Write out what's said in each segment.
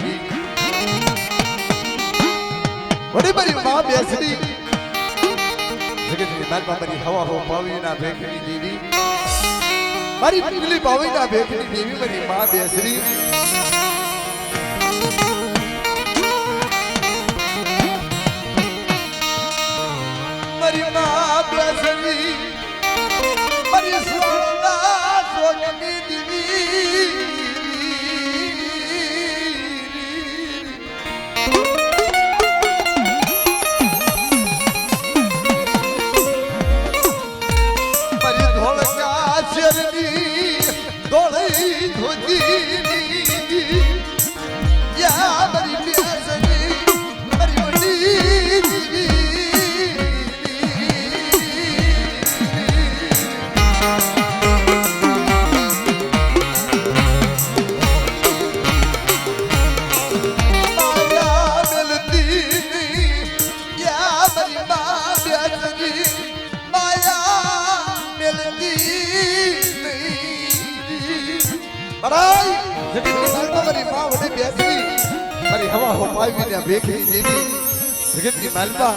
દેવી વડી મારી માં બેસડી જગતની માલપા મારી હવા હો પાવીના ભેખની દેવી મારી પીલી પાવીના ભેખની દેવી મારી માં બેસડી મારી માં બેસડી મારી સોના સોગની દેવી हवा हो पाई ने भेखी देवी जगत की मालपा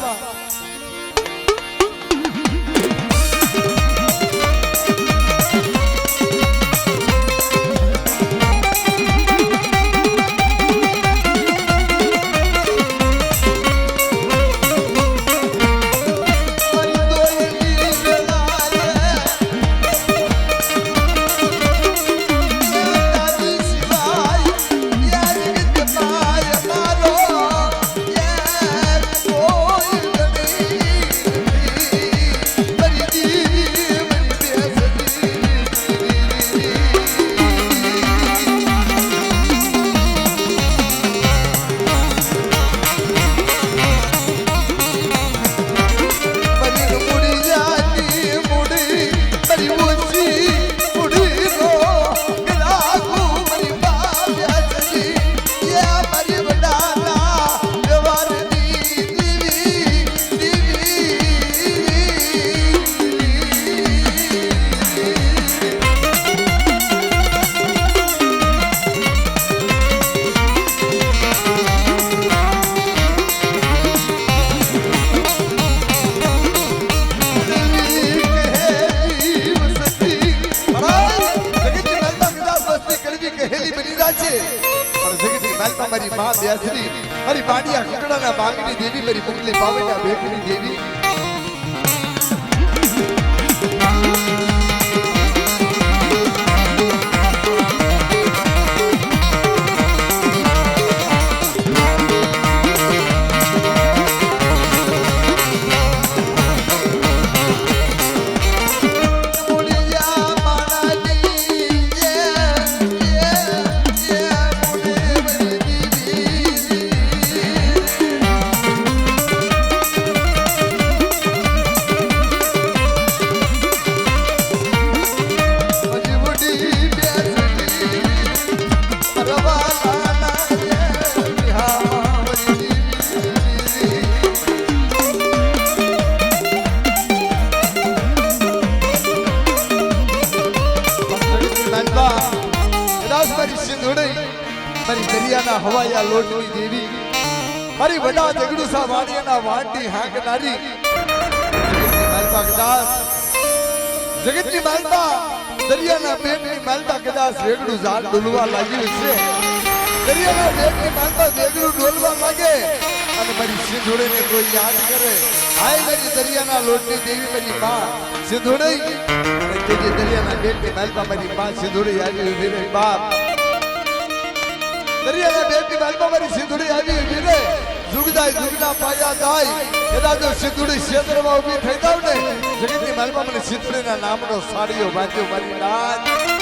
મારી માં બેસરી મારી બાડિયા કુકડાના બાગની દેવી મારી મુકલી પાવૈયા ભેખની દેવી મારી દરિયાના હવાયા લોટની દેવી મારી વડા જગડુસા વાડિયાના વાંટી હાંકનારી માલપા કદાચ જગતની માલપા દરિયાના પેટની માલપા કદાચ વેગડું ઝાડ ડોલવા લાગ્યું છે દરિયાના પેટની માલપા વેગડું ડોલવા લાગે અને મારી સિંધુડીને કોઈ યાદ કરે હાય મારી દરિયાના લોટની દેવી મારી માં સિંધુડી અને તેજી દરિયાના પેટની માલપા મારી માં સિંધુડી આવી ઉભી રહી બાપ દરિયાના બેટની માલપા મારી સિંધુડી આવી ઉભી રે જુગદાય જુગના પાયા જાય કદાચ જો સિંધુડી ક્ષેત્રમાં ઉભી થઈ જાવ ને જગતની માલપા મને સિંધુડીના નામનો સાડીઓ બાંધ્યો મારી નાથ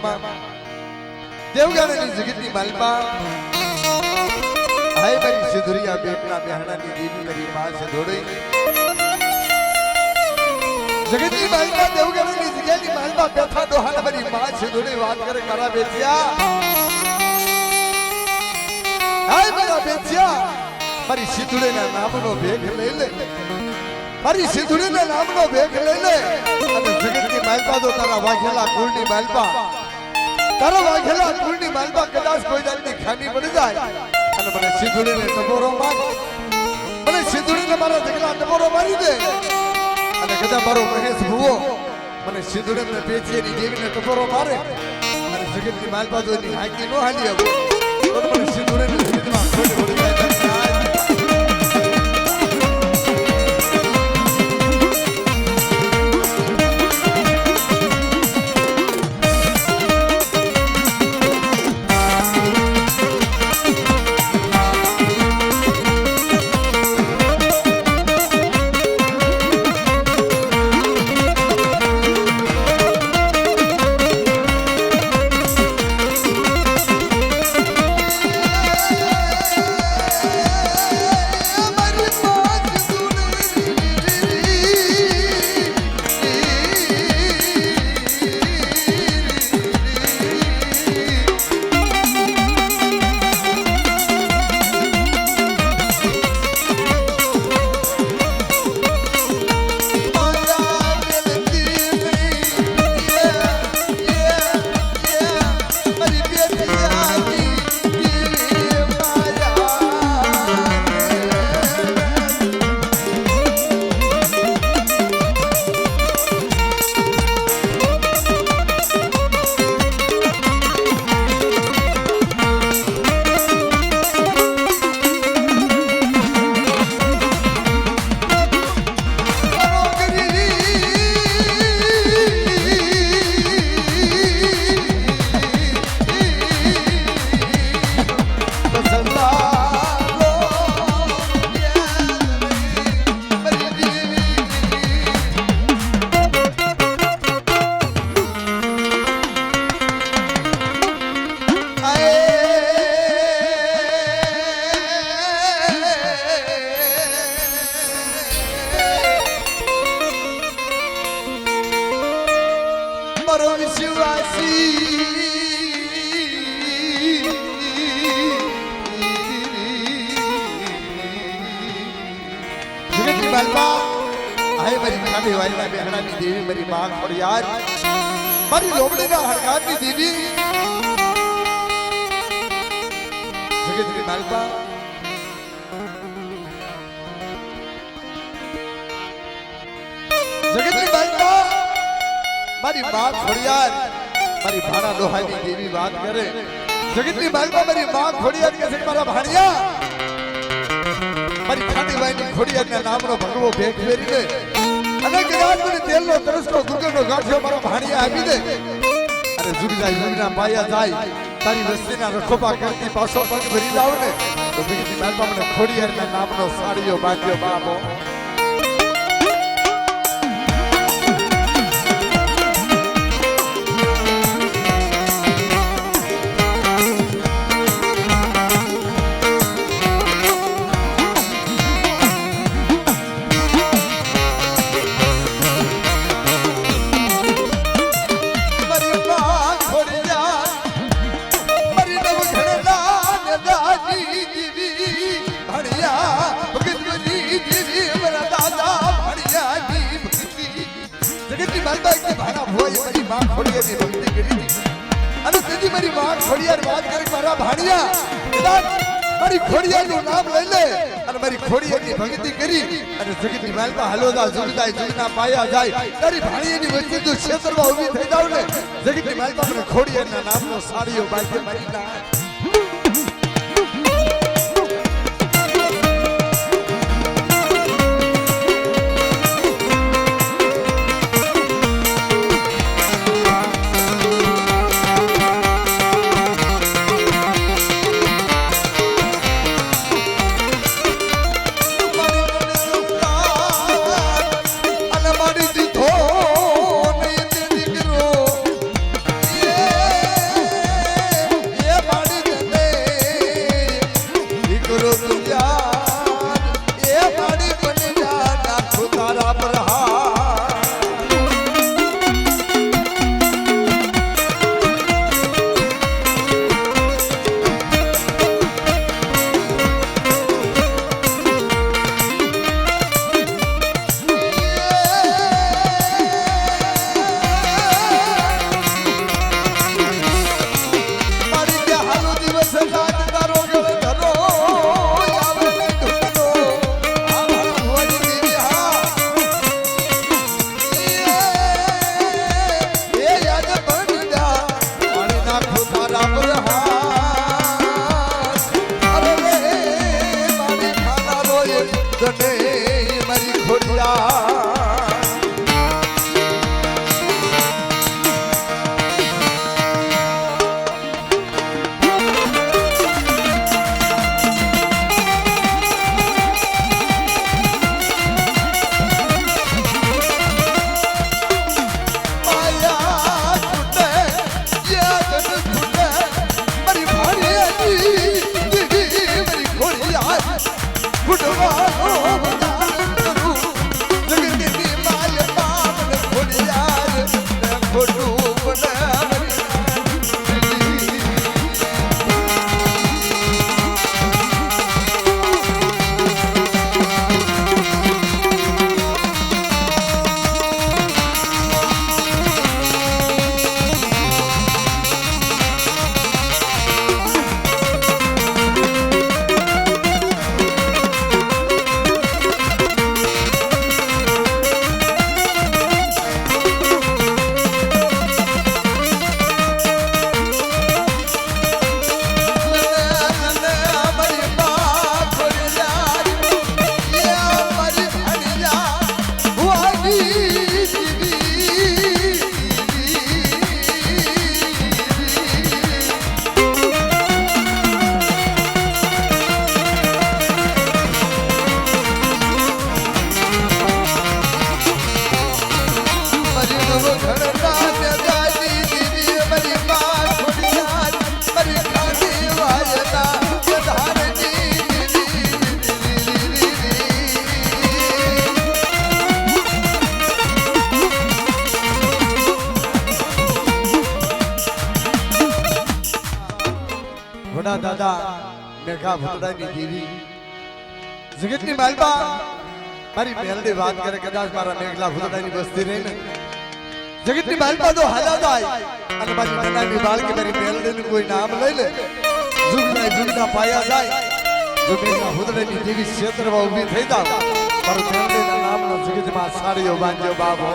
દુનિયામાં દેવગાણાની જગતની માલપા હાય મારી સિંધુરિયા બેટના બહેણાની દેવી મારી પાસે દોડી જગતની માલપા દેવગાણાની જગ્યાની માલપા બેઠા દોહાના મારી માં છે દોડી વાત કરે કરા બેચ્યા હાય મારા બેચ્યા મારી સિંધુડીના નામનો ભેખ લઈ લે મારી સિંધુડીના નામનો ભેખ લઈ લે અને જગતની માલપા તો તારા વાઘેલા કુળની માલપા તારા વાઘેલા કુળની માલપા કદાચ કોઈ જાતની ખામી પડી જાય અને મને સિંધુડીને ટપોરો માર મને સિંધુડીને મારા જગલા ટપોરો મારી દે અને કદાચ મારો મહેશ ભુવો મને સિંધુડીને પેચીની દેવીને ટપોરો મારે અને જગતની માલપા તો એની હાકી નો હાલી આવો તો મને સિંધુડીને જગતમાં ખોટી પડી જાય દેવી મારી માં ખોડિયાર મારી લોબડીના હડકાની દેવી જગતની માલપા જગતની માલપા મારી માં ખોડિયાર મારી ભાણા દોહાની દેવી વાત કરે જગતની માલપા મારી માં ખોડિયાર કહે છે મારા ભાણિયા મારી ખાટીબાઈની ખોડિયારના નામનો ભગવો ભેખ ફેરી લે અને કદાચ મને તેલનો તરસનો ગુગળનો ગાંઠિયો મારો ભાણિયા આપી દે અને જુગના પાયા જાય તારી વસ્તીના રખોપા કરતી પાછો પગ ભરી જાવ ને તો બીજી માલપા મને ખોડિયારના નામનો સાડીઓ બાંધ્યો બાપો મારી ખોડિયારનું નામ લઈ લે અને મારી ખોડિયારની ભક્તિ કરી અને જગતની માલપા હલોદા જુગના પાયા જાય તારી ભાણીની વચ્ચે તું ક્ષેત્રમાં ઊભી થઈ જાવ ને જગતની માલપા મને ખોડિયારના નામનો સાડીઓ બાંધે મારી ના વડા દાદા મેઘા ભૂતડાની દેવી જગતની માલપા મારી મેલડી વાત કરે કદાચ મારા મેઘલા ભૂતડાની બસ્તી રહી ને જગતની માલપા તો હાલા જાય અને મારી નાની બાળકી મારી મેલડીનું કોઈ નામ લઈ લે જુગના પાયા જાય જો મેઘલા ભૂતડાની દેવી ક્ષેત્રમાં ઊભી થઈ જાવ મારું મેલડીના નામનો જગતમાં સાડીઓ બાંધ્યો બાબો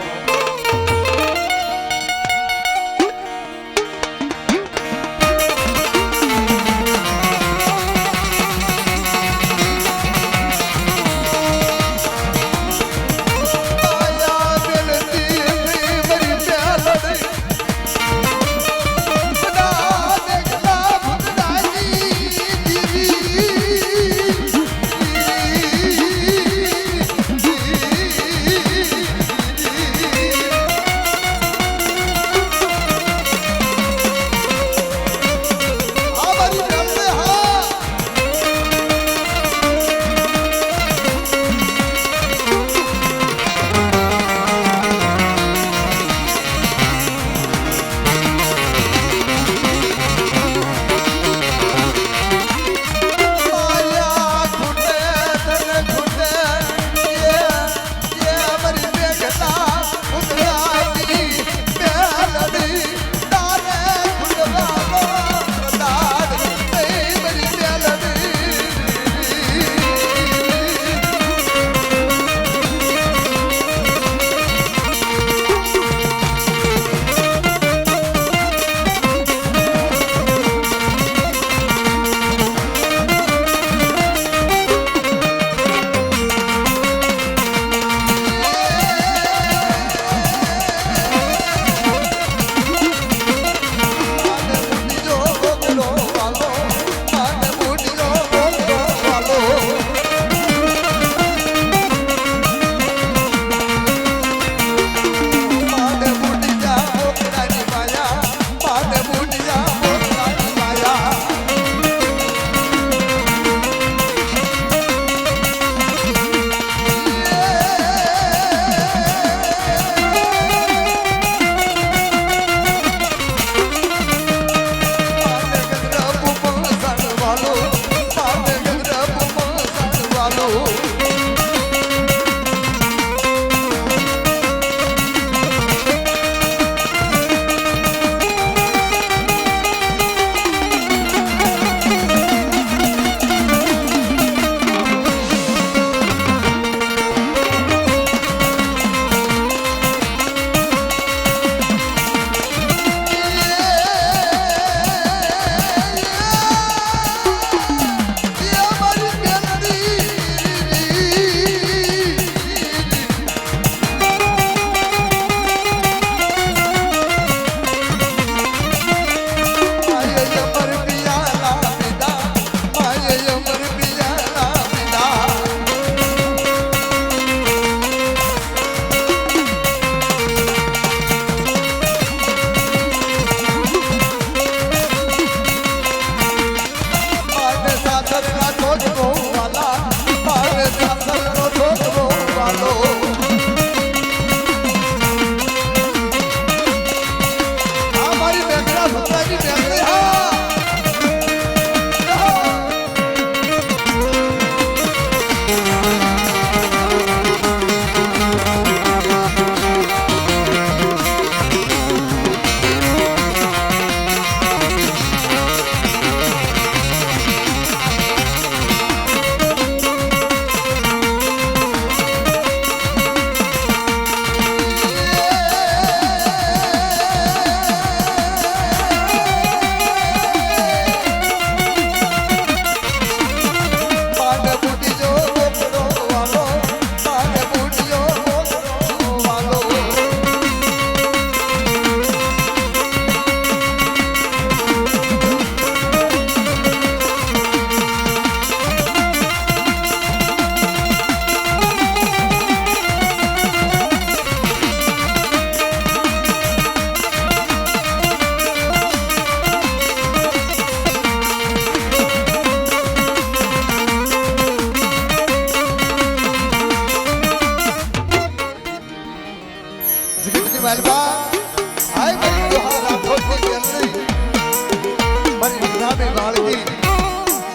મારી નામે વાળગી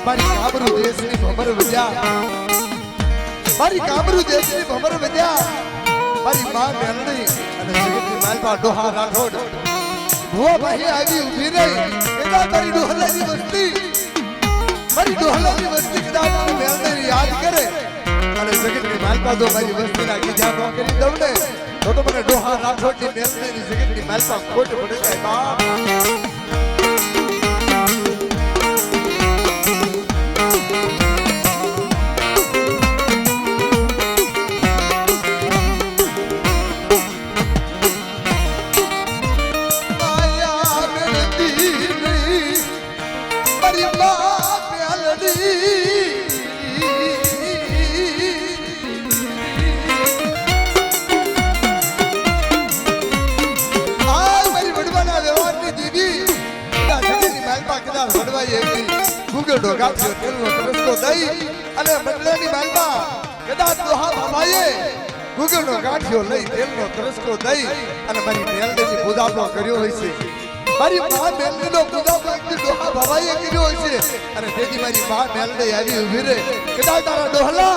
મારી કામરૂ દેશની ભમર વિદ્યા મારી કામરૂ દેશની ભમર વિદ્યા મારી માં મેલડી અને જગતની માલપા ડોહા રાઠોડ ભુવા ભાઈ આવી ઊભી રહી કદા તારી ડોહલાની વસ્તી મારી ડોહલાની વસ્તી કદા મેલડી યાદ કરે અને જગતની માલપા તો મારી વસ્તીના કીધા ન કરી દઉં ને તો મને ડોહા રાઠોડની મેલડીની જગતની માલપા ખોટ પડે જાય બાપ ઢોકાવ્યો તેલનો તરસ્તો દઈ અને મંડળની માલમાં કદાચ દોહા બાબાએ ગુગળનો ગાંઠિયો લઈ તેલનો તરસ્તો દઈ અને મારી મેલડીની પૂજાનો કર્યો હોય છે મારી મા મેલડીનો પૂજાનો દોહા બાબાએ કર્યો હોય છે અને તેથી મારી મા મેલડી આવી ઊભી રહે કદાચ તારા ડોહલા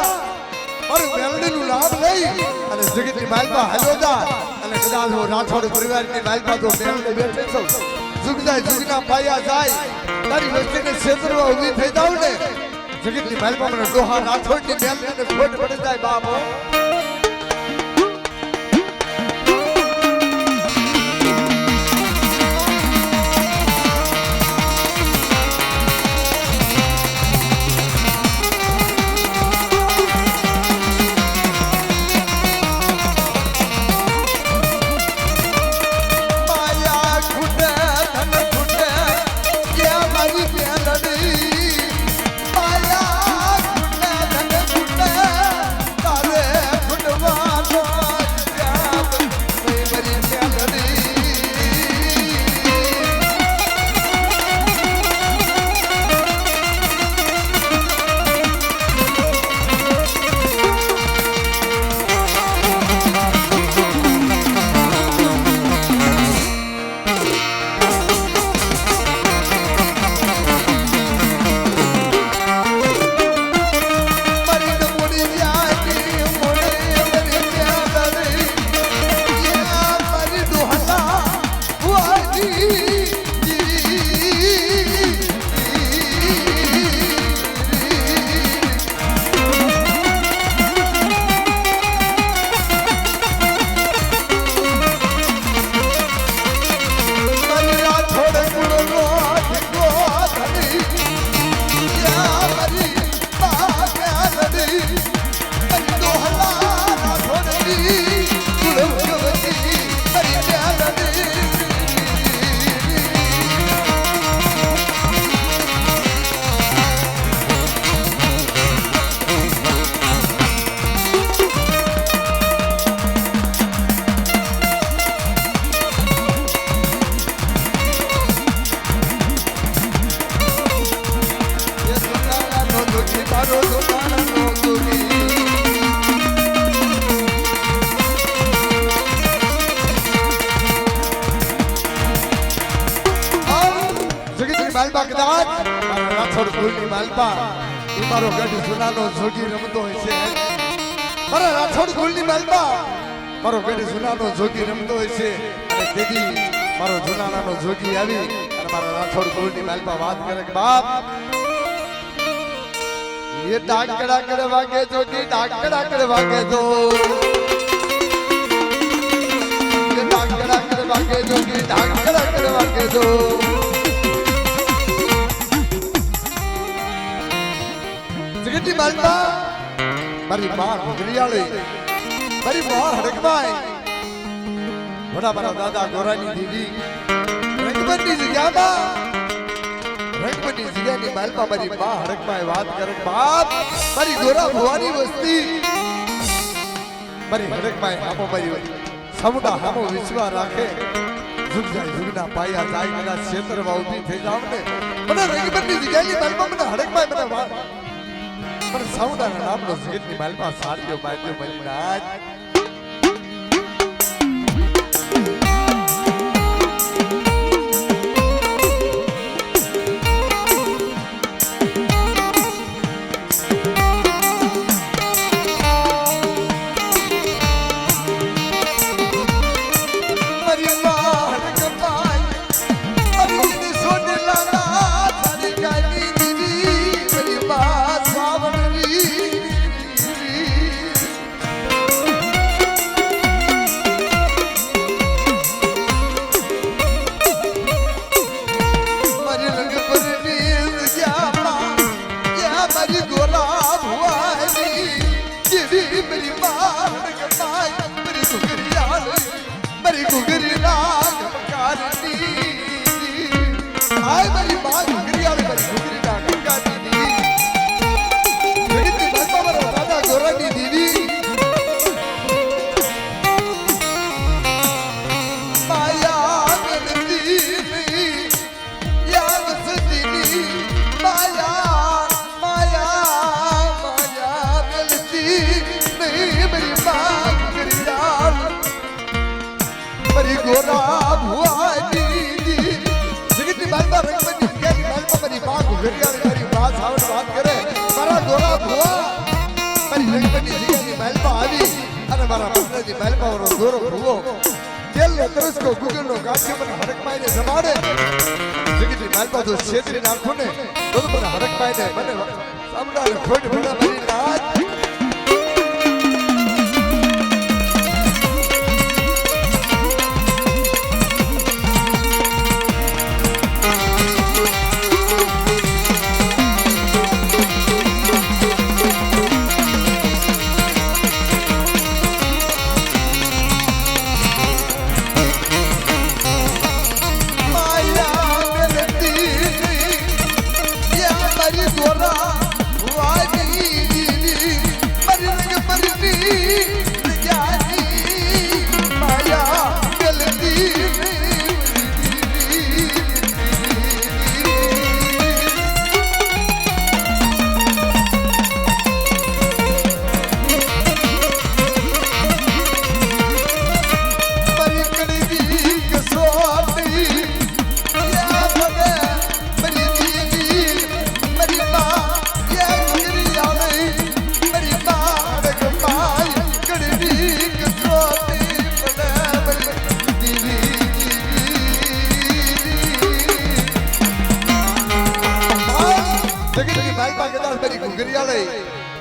મારું મેલડીનું નામ લઈ અને જગતની માલમાં હાલ્યો જા અને કદાચ હું રાઠોડ પરિવારની માલમાં તો મેલડી બેઠે છું જુગના જુગના પાયા જાય તારી વસ્તીને ક્ષેત્રમાં ઊભી થઈ જાવ ને જગતની માલમાં મને ડોહા રાઠોડની મેલડીને ખોટ પડી જાય બાપો માલપા કદાચ રાઠોડ કુળની માલપા એ મારો ગઢ સુનાનો જોગી રમતો હોય છે મારા રાઠોડ કુળની માલપા મારો ગઢ સુનાનો જોગી રમતો હોય છે અને તેથી મારો જુનાનાનો જોગી આવી અને મારા રાઠોડ કુળની માલપા વાત કરે કે બાપ ये डाकड़ा करे वागे जोगी डाकड़ा करे वागे जो ये डाकड़ा करे वागे जोगी डाकड़ा करे वागे जो जगती मालपा मारी मां घुगरियाली मारी मां हड़कबाई बड़ा बड़ा दादा गोरानी दीदी रंगबंदी जगह रंगबंदी जगह ની માલપા મારી માં હડકમાં વાત કરે બાપ મારી ગોરા ભુવાની વસ્તી મારી હડકમાં હામો મારી સમુડા હામો વિશ્વા રાખે જુગ જાય જુગના પાયા જાય કદાચ ક્ષેત્રમાં ઊભી થઈ જાવ ને મને રંગબંદી જગ્યા ની માલપા મને હડકમાં મને વાત મને સમુડાના નામનો જગતની માલપા સાડીઓ બાંધ્યો મારી રાજ ઘડિયાળી મારી વાત આવડ વાત કરે મારા દોરા ભુવા મારી રંગપટની જગ્યાની મહેલમાં આવી અને મારા પત્નીની મહેલમાં મારો દોરો ભુવો તેલનો તરસકો ગુગળનો કાઠી મને હરકમાઈને જમાડે જગતની મહેલમાં જો છેતરી નાખું ને તો મને હરકમાઈને મને સામડાને ખોટ ભણા મારી નાચ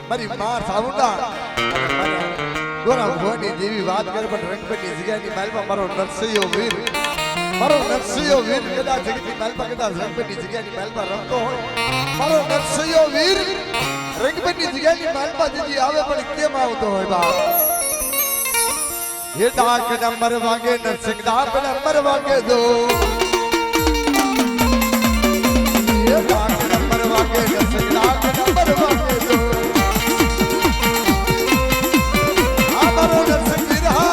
મારી માં સામુંડા દોરા ભુવાની જેવી વાત કરે પણ રંગપટની જગ્યાની માલમાં મારો નરસિંહો વીર કદાચ જગતની માલમાં કદાચ રંગપટની જગ્યાની માલમાં રમતો હોય મારો નરસિંહો વીર રંગપટની જગ્યાની માલમાં જજી આવે પણ કેમ આવતો હોય બાપ ये डाक नंबर वागे नरसिंह डाक नंबर वागे दो ये डाक नंबर वागे नरसिंह डाक नंबर वागे दो हमारो नरसिंह विरहा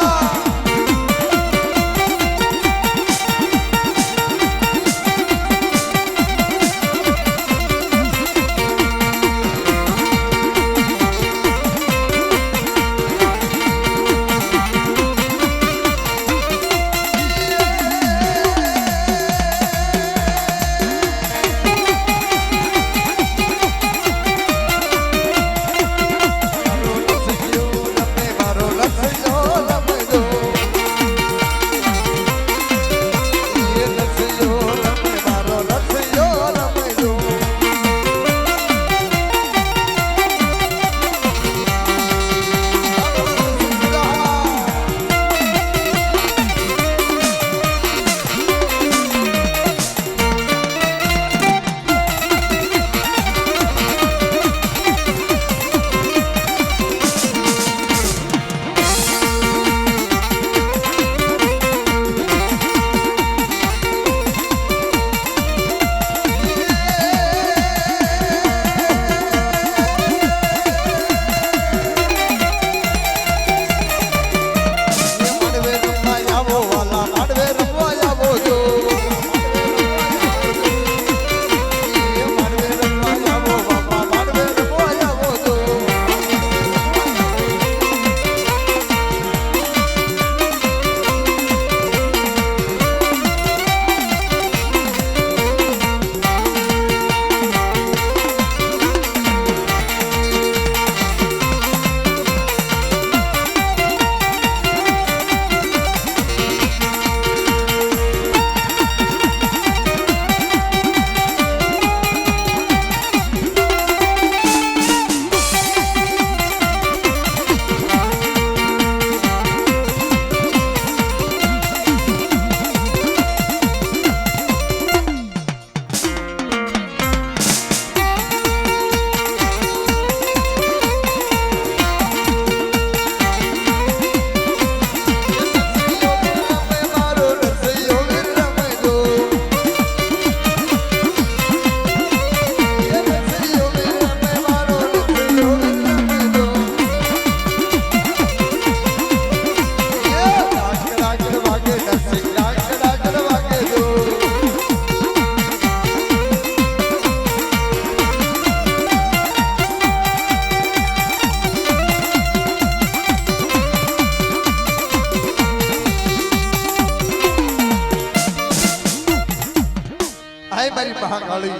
હાય મારી મહાકાળી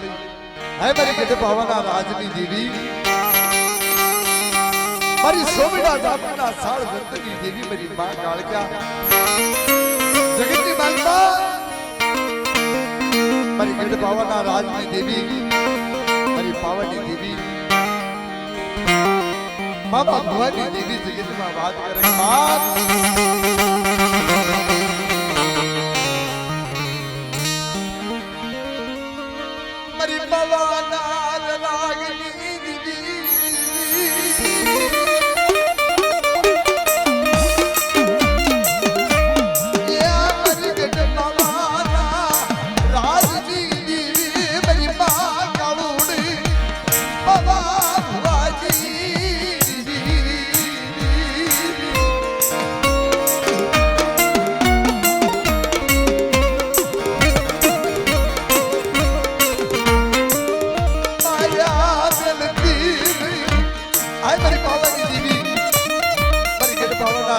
હે મારી ગઢ પાવાના રાજની દેવી, મારી સોમીના જાતના સાળ જંતની દેવી, મારી માં કાળક્યા જગતની માલપા, મારી ગઢ પાવાના રાજની દેવી, મારી પાવાની દેવી, મામા ભવાની દેવી જગતમાં વાત કરે બાપ, મારી પાવાના રાજની દેવી,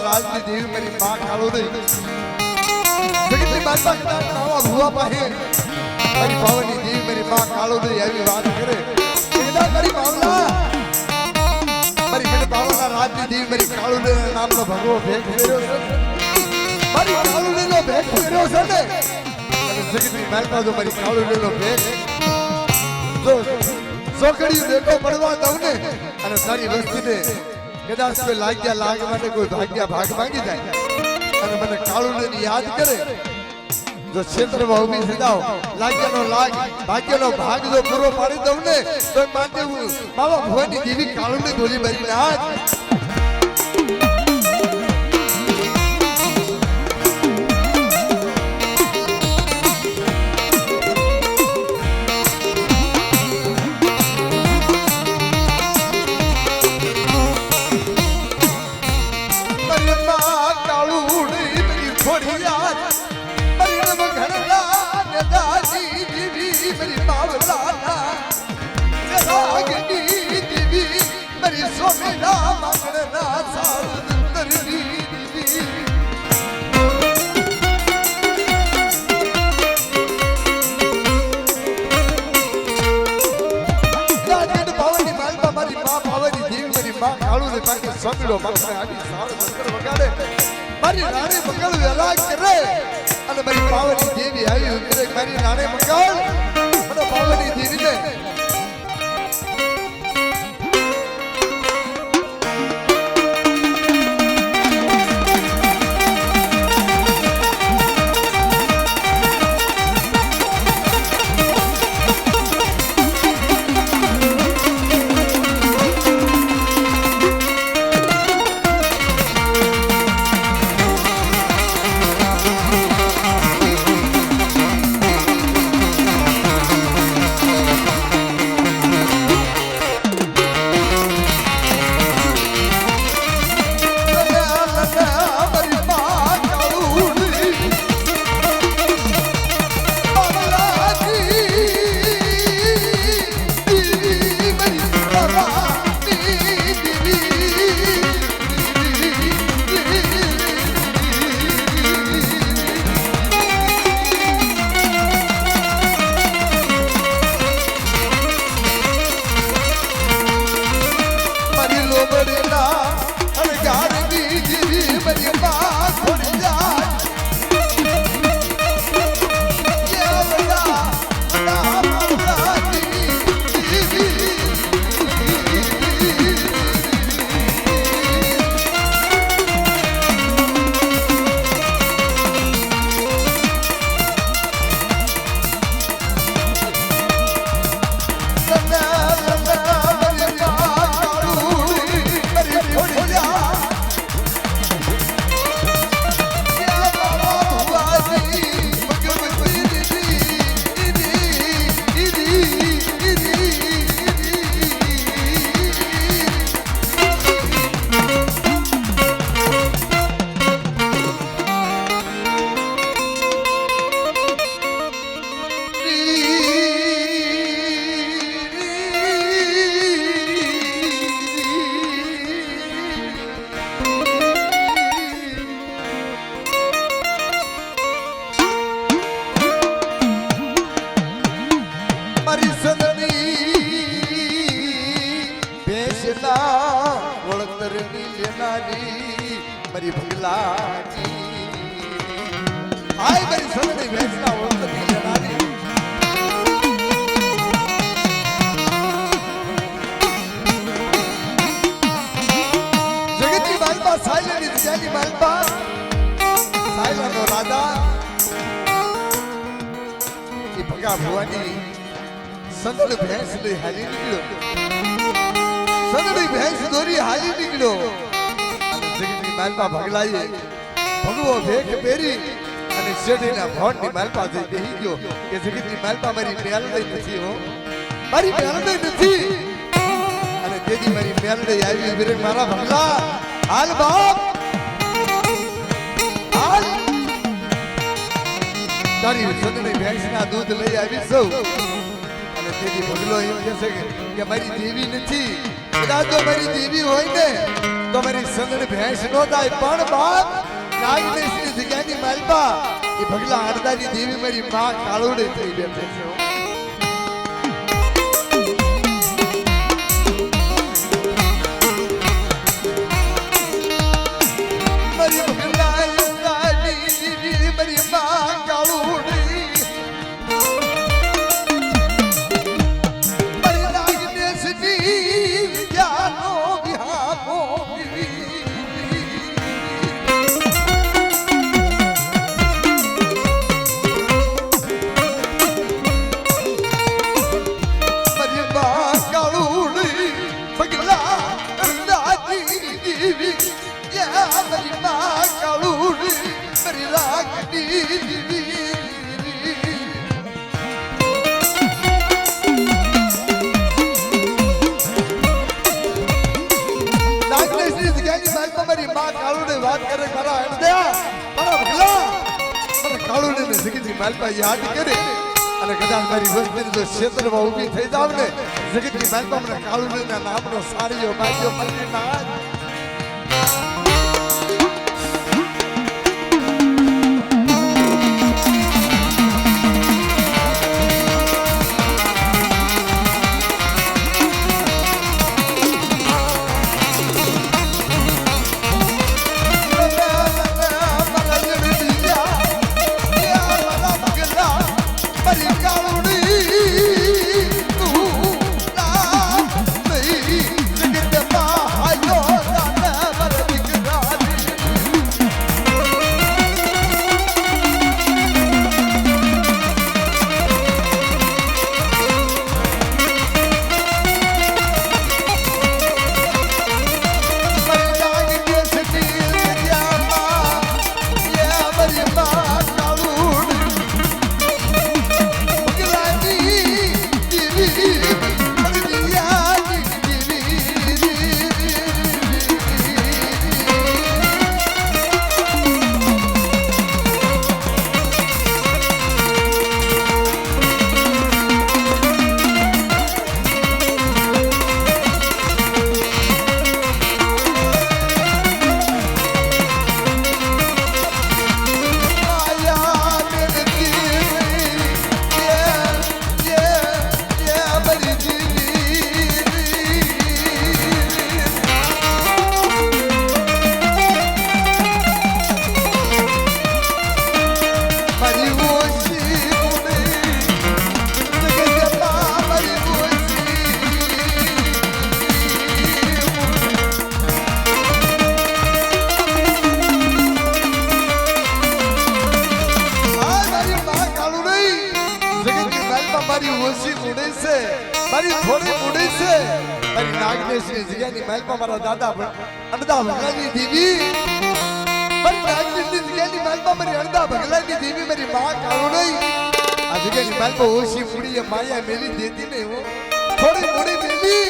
રાજની દેવી મારી માં કાળો દે જગતની માતા નાવા ભુવા પાહે મારી પાવાની દેવી મારી માં કાળો દે આવી વાત કરે એના મારી માવલા મારી ગઢ પાવાના રાજની દેવી મારી કાળો દે નામનો ભગવો ભેગ ફેર્યો છે મારી કાળો દેનો ભેગ ફેર્યો છે ને અને જગતની માતા જો મારી કાળો દેનો ભેગ જો સોકડી દેતો પડવા દઉં ને અને સારી વસ્તીને કદાચ કોઈ લાગ્યા લાગ માટે કોઈ ભાગ્યા ભાગ માંગી જાય અને મને કાળુને યાદ કરે જો ક્ષેત્રમાં ઉભી થઈ જાવ લાગ્યાનો લાગ ભાગ્યનો ભાગ જો પૂરો પાડી દઉં ને તો માટે હું માવા ભવાની દેવી કાળુને ગોલી મારી નાખ મારી રાણી મંગળ વેલા કરે અને મારી પાવાની દેવી આવી ઉતરે મારી રાણી મંગળ અને પાવાની દેવીને મારી ભગલાજી આય મારી સદની ભેંસના ઓળખતી જનારી જગતની માલપા સાયલાની જગ્યાની માલપા સાયલાનો રાજા એ ભગા ભવાની સંદળ ભેંસ લઈ હાલી નીકળ્યો સંદળી ભેંસ દોરી હાલી નીકળ્યો જગતની માલપા ભગલાઈએ ભગવો ભેખ પહેરી અને શેઠીના ભોણની માલપા જઈ બેહી ગયો કે જગતની માલપા મારી મેલડી નથી હો મારી મેલડી નથી અને તેજી મારી મેલડી આવી વિરે મારા ભગલા હાલ બાપ હાલ તારી સંદળી ભેંસના દૂધ લઈ આવી સૌ અને તેજી ભગલો એમ કહે છે કે મારી દેવી નથી કદાચ તો મારી દેવી હોય ને તો મારી સંદળ ભેંસ નો થાય પણ બાપ નાગદેશની જગ્યાની માલપા એ ભગલા હરદાની દેવી મારી માં કાળુડે થઈ બેઠે છે મારી ભગલા હરદાની દેવી મારી માં કાળુડે મારી નાગદેશની વિદ્યાનો વિહામો યાદ કરે અને કદાચ મારી વસ્તીની જો ક્ષેત્રમાં ઊભી થઈ જાવ ને જગતની માલપા મને કાળુના નામનો સારીઓ માગ્યો મને ના મારી ઓછી ઉડે છે મારી થોડી ઉડે છે મારી નાગદેશની જગ્યાની મહેલમાં મારા દાદા અણદા ભગલાની દેવી મારી નાગદેશની જગ્યાની મહેલમાં મારી અણદા ભગલાની દેવી મારી માં કાળુડઈ આ જગ્યાની મહેલમાં ઓછી ઉડી માયા મેલી દેતી ને હું થોડી ઉડી મેલી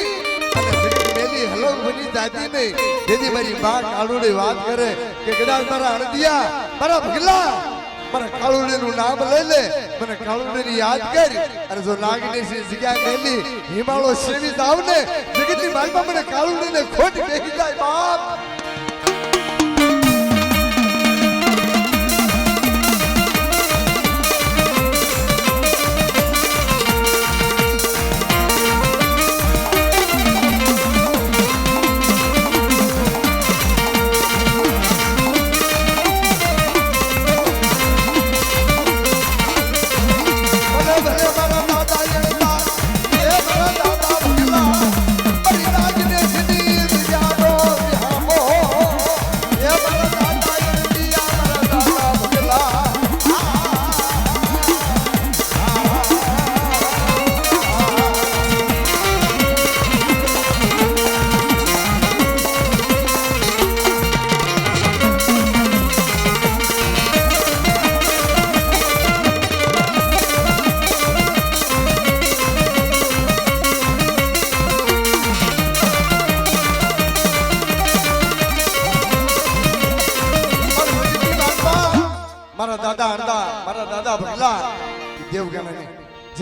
અને જગ્યાની મેલી હલવ બની જાતી ને જેથી મારી માં કાળુડઈ વાત કરે કે કદાચ મારા અણદિયા મારા ભગલા મારા કાળુડીનું નામ લઈ લે મને કાળુડીની યાદ કર અને જો નાગદેશની જગ્યા મેલી હિમાળો સેવી જાવ ને જગતની માલમાં મને કાળુડીને ખોટ બેહી જાય બાપ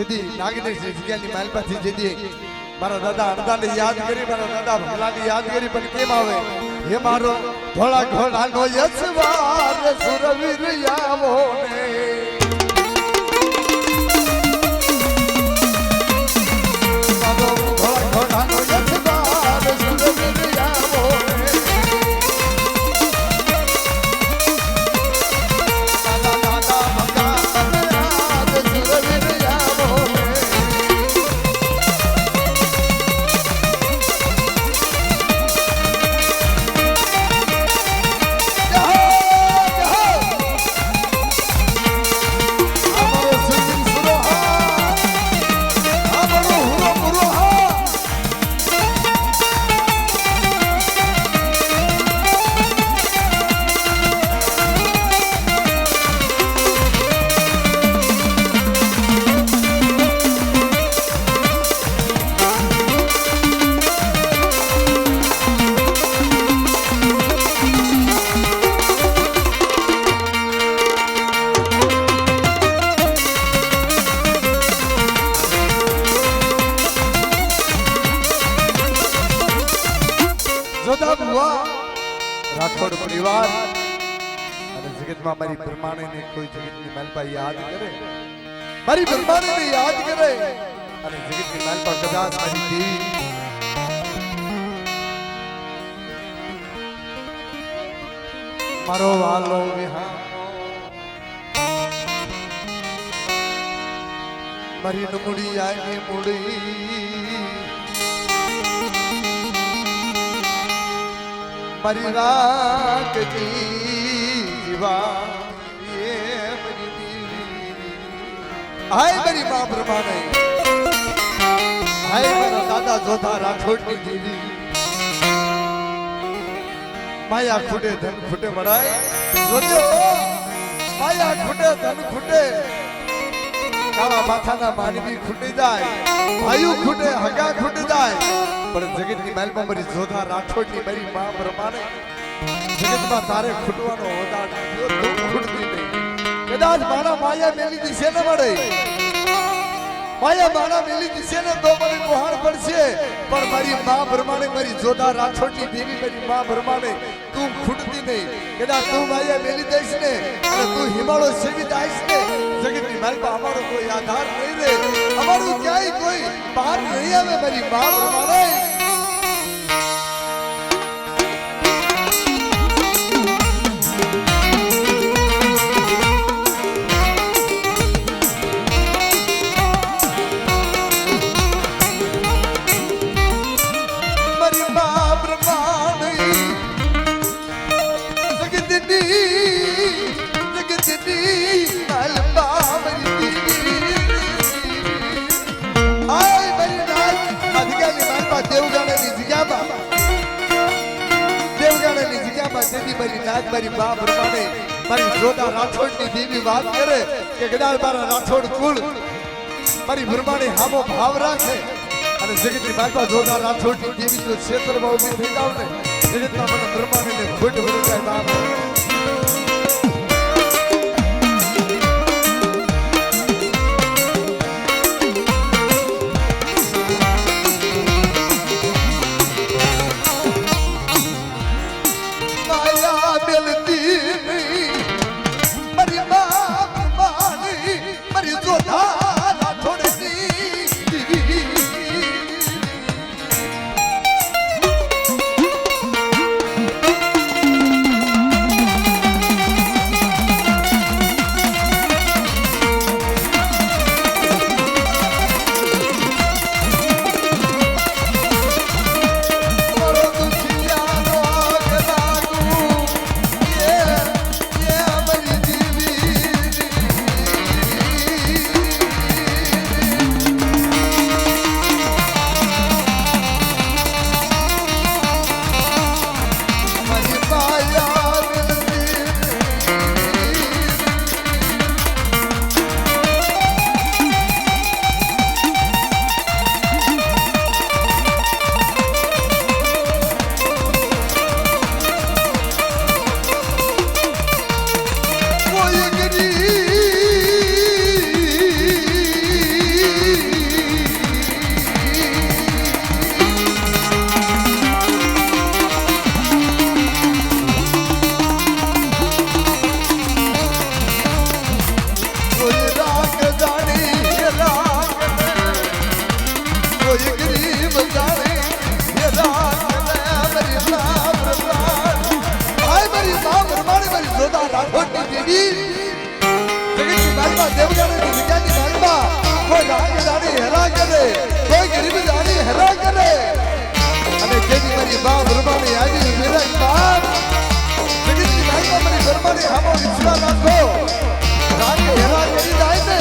જેથી નાગેશ જગ્યાની માલપાથી જેથી મારા દાદા અડદાને યાદ કરી મારા દાદા ભગલાને યાદ કરી પણ કેમ આવે હે મારો ધોળા ઘોડાનો યશવાર સુરવીર આવો ને મારો ધોળા ઘોડાનો યશવાર સુરવીર આવો ને દાદા દાદા ભગવાન સુરવીર આવો ને રાઠોડ પરિવાર અને જગતમાં મારી બ્રહ્માણીને કોઈ જગતની માલપા યાદ કરે મારી બ્રહ્માણીને યાદ કરે અને જગતની માલપા કદાચ મારી દેવી મારો વાલો વિહાનો મારી નમુડી આગે મુડી મારી રાખતી જીવા એ મારી દેવી હાય મારી મા બ્રહ્માને હાય મારા દાદા જોધા રાઠોડની દેવી માયા ખૂટે ધન ખૂટે મળાય જોજો માયા ખૂટે ધન ખૂટે કાળા માથાના માનવી ખૂટી જાય ભાઈઓ ખૂટે હગા ખૂટી જાય પણ જગતની માલમાં મારી જોધા રાઠોડની મારી મા બ્રહ્માને જગતમાં તારે ખૂટવાનો હોદાર જો તું ખૂટતી નહીં કદાચ મારા માયા મેલી દિશે ન મળે માયા મારા મેલી દિશે ને તો મને કોહાણ પડશે પણ મારી મા બ્રહ્માને મારી જોધા રાઠોડની દેવી મારી મા બ્રહ્માને તું ખૂટતી નહીં કદાચ તું માયા મેલી દઈશ ને અને તું હિમાળો સેવી દઈશ ને જગતની માલમાં અમારો કોઈ આધાર નહીં રે અમારું ક્યાંય કોઈ બહાર નહીં આવે મારી મા બ્રહ્માને મારી મા બ્રહ્માને મારી જોધા રાઠોડની દેવી વાત કરે કે કદાચ મારા રાઠોડ કુળ મારી બ્રહ્માને હામો ભાવ રાખે અને જગતની માતા જોધા રાઠોડની દેવી જો ક્ષેત્રમાં ઊભી થઈ જાવ ને જગતમાં મને બ્રહ્માને ખોટ ભરી જાય બાપ ગરીબ જાણે મારી મા બ્રહ્માણી મારી જોતા રાઠોડની દેવી જગતની માલમાં દેવજાની વિદ્યાની માલમાં કોઈ રાગ જાણી હેરા કરે કોઈ ગરીબ જાણી હેરા કરે અને જેની મારી મા બ્રહ્માણી આવી વિરાજમાન જગતની માલમાં મારી બ્રહ્માણી હામો વિશ્વાસ રાખો રાગ હેરા કરી જાય ને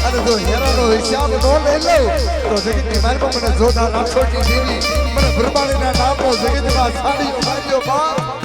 અને જો હેરાનો હિસાબ ન લઈ લઉં તો જગતની માલમાં મને જોતા રાઠોડની દેવી મને બ્રહ્માણીના નામનો જગતમાં સાડીઓ બાંધ્યો બાપ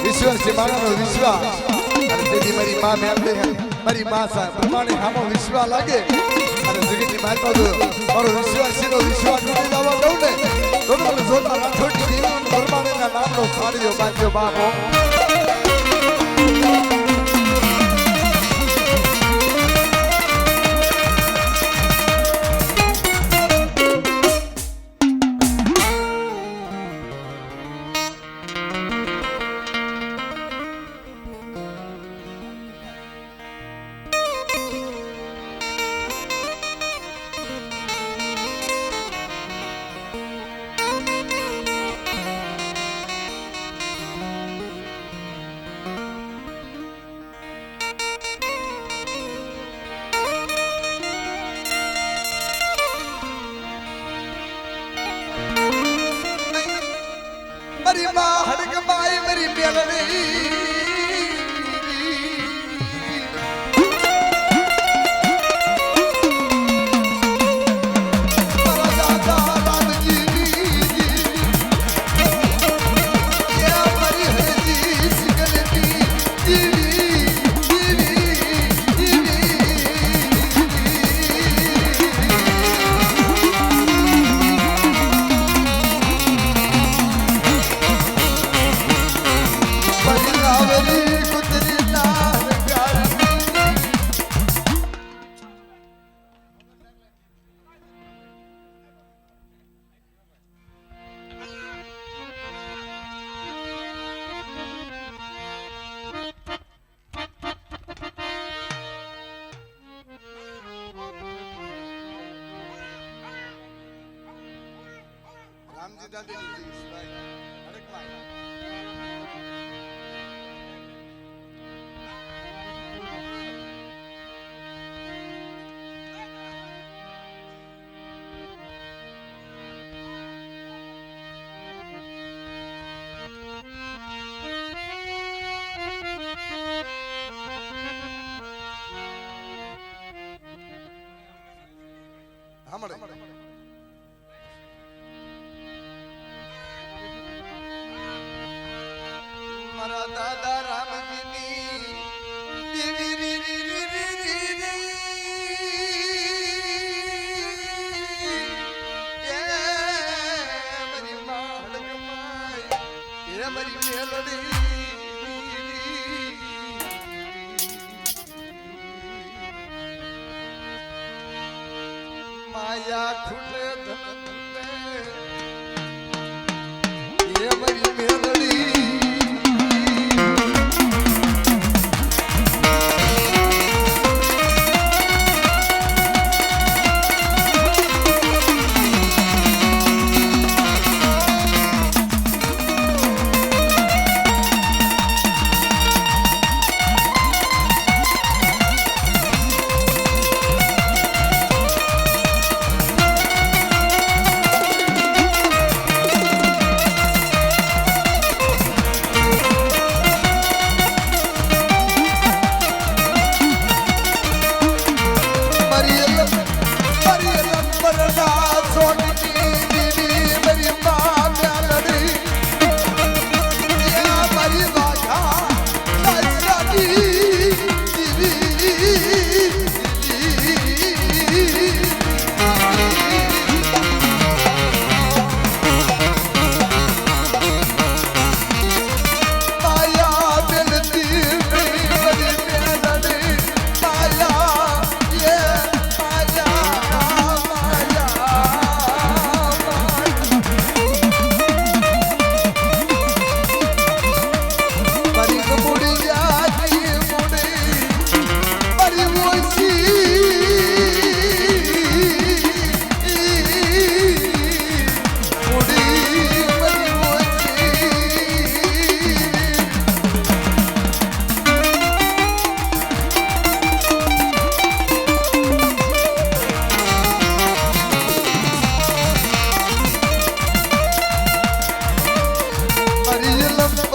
વિશ્વાસી મારાનો વિશ્વાસ અને તેથી મારી મા મેળવે મારી મા પ્રમાણે હામો વિશ્વાસ લાગે અને જગતની મારી મારો વિશ્વાસીનો વિશ્વાસ તૂટી જવા દઉં ને તો તમે જોતા રાઠોડની દેવી પ્રમાણેના નામનો સાડીઓ બાંધ્યો બાપો મારી માં હડક માય મારી મેલડી રામજી દાદાની ભાઈ હડકવાય હામડે મારા દાદા રામજીની દેવી રી રી રી રી રી રી એ મારી માળક માય એ મારી મેલડી માયા ખુલે ધન એ મારી મેલડી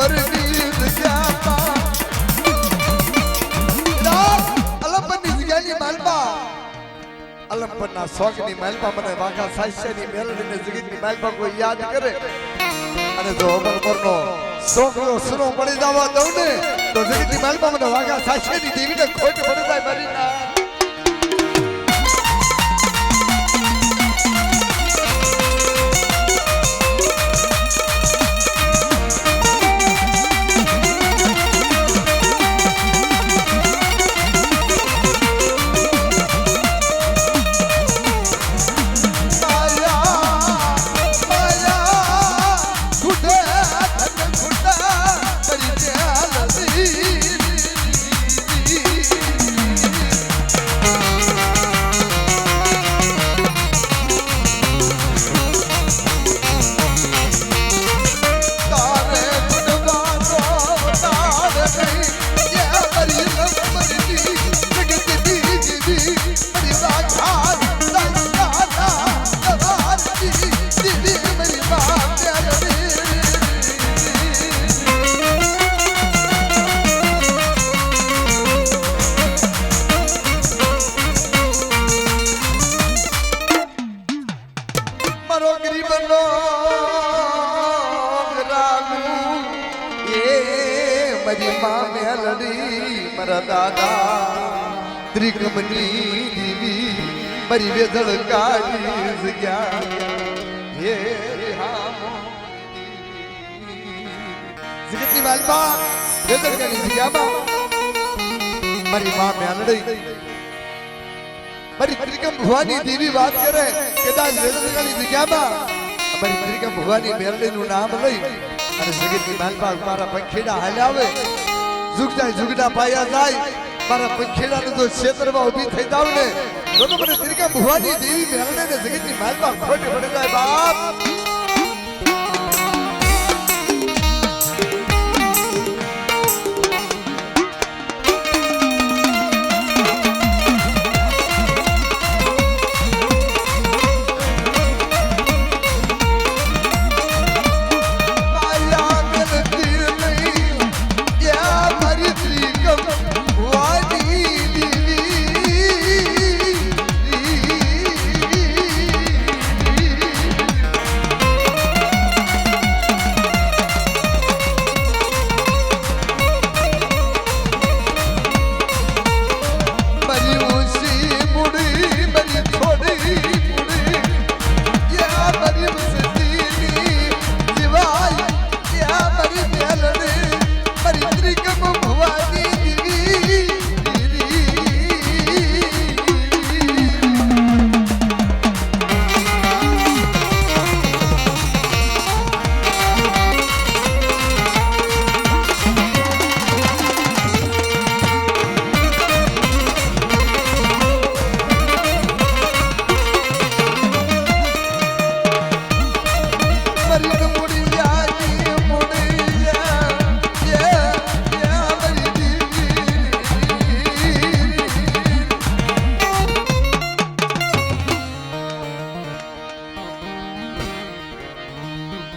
અલંબરની જગ્યામાં અલંબરની જગ્યાની માલપા અલંબરના શોખની માલપા મને વાઘા સાહિત્યની મેલડીને જગતની માલપા કોઈ યાદ કરે અને જો અમરનો છોકરો સુનો પડી જવા દઉં ને તો જગતની માલપા મને વાઘા સાહિત્યની દેવીને ખોટ પડી જાય મારી ના ત્રિકમની દીવી મારી વેદળ કાઢી જગ્યા હે જગતની માલપા વેદળ કાઢી જગ્યામાં મારી માં મેલડી મારી ત્રિકમ ભુવાની દેવી વાત કરે કદાચ વેદળ કાઢી જગ્યામાં મારી ત્રિકમ ભુવાની મેલડીનું નામ લઈ અને જગતની માલપા મારા પંખીડા હાલ્યા આવે જુગડા પાયા જાય મારા પંખીડાનું તો ક્ષેત્રમાં ઊભી થઈ જાવ ને તો મને ત્રિકા ભુવાની દેવી મેલને જગતની માલમાં ખોટ પડી જાય બાપ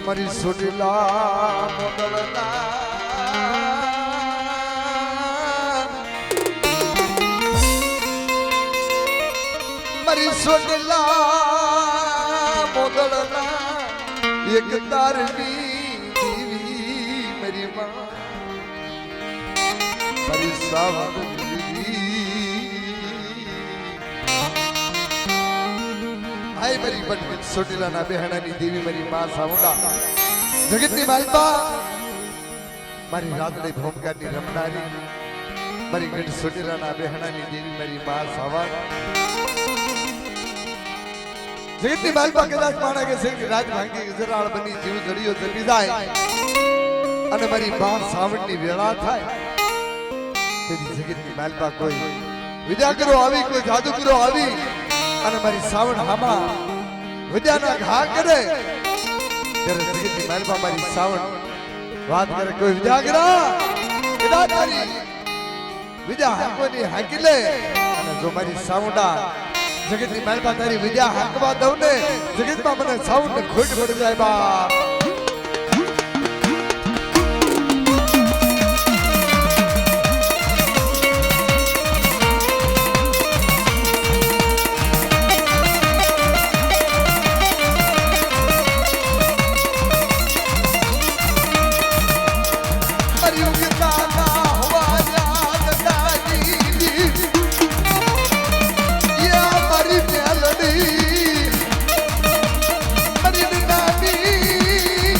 મારી સોટીલા મોગલના મારી સોટીલા મોગલના એક તારની દેવી મારી માં મારી સાવણી આય મારી બન સોટીલાના બેહણાની દેવી મારી માં સાવડા જગતની માલપા મારી રાતડી ભોમકાની રમનારી મારી ગઢ સોટીલાના બેહણાની દેવી મારી માં સાવડા જગતની માલપા કદાચ માણા કે છે કે રાજ ભાંગી ગજરાળ બની જીવ જડીયો જપી જાય અને મારી માં સાવડની વેળા થાય તેથી જગતની માલપા કોઈ વિદ્યાગરો આવી કોઈ જાદુગરો આવી અને મારી સાવણ હામા વિદ્યાના ઘા કરે ત્યારે જગતની માલપા મારી સાવણ વાત કરે કોઈ વિદ્યાગરા કદાચ તારી વિદ્યા હાંકવાની હાંકી લે અને જો મારી સાવડા જગતની માલપા તારી વિદ્યા હાંકવા દઉં ને જગતમાં મને સાઉન્ડ ખોટ પડી જાય બા